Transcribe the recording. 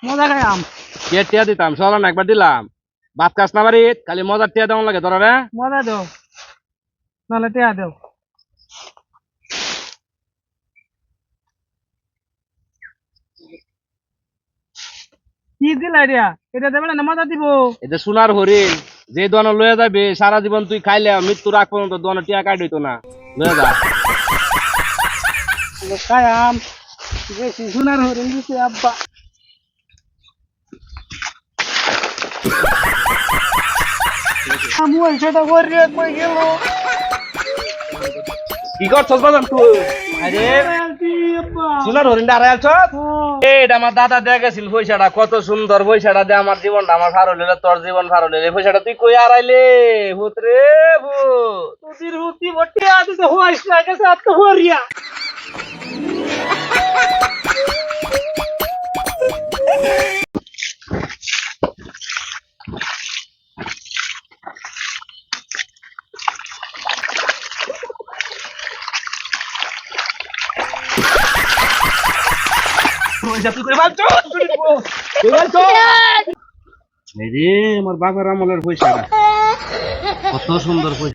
মজা খাইয়াম কে টিয়া দিতাম চলো না একবার দিলাম ভাত খাস না বাড়ি খালি মজার টিয়া দেওয়া লাগে তোরা রে মজা দাও নাহলে টিয়া দাও কি দিলা এটা দেবে না মজা দিব এটা সোনার হরিণ যে দোয়ান লয়ে যাবে সারা জীবন তুই খাইলে মৃত্যু রাখ পর্যন্ত দোয়ান টিয়া কাট হইতো না লয়ে যা খাইয়াম বেশি সোনার হরিণ দিছে আব্বা আমু সেটা করিয়া কই গেল কি করছস বাজান তুই আরে সোনার হরিণটা আড়াই আলছস এটা আমার দাদা দিয়ে গেছিল পয়সাটা কত সুন্দর পয়সাটা দিয়ে আমার জীবনটা আমার ভালো হইলে তোর জীবন ভালো হইলে পয়সাটা তুই কই আড়াইলে ভূত রে ভূত তুই রুটি বটি আদিতে হইছ না গেছে আত হরিয়া এই রে আমার বাবার আমলের পয়সাটা কত সুন্দর পয়সা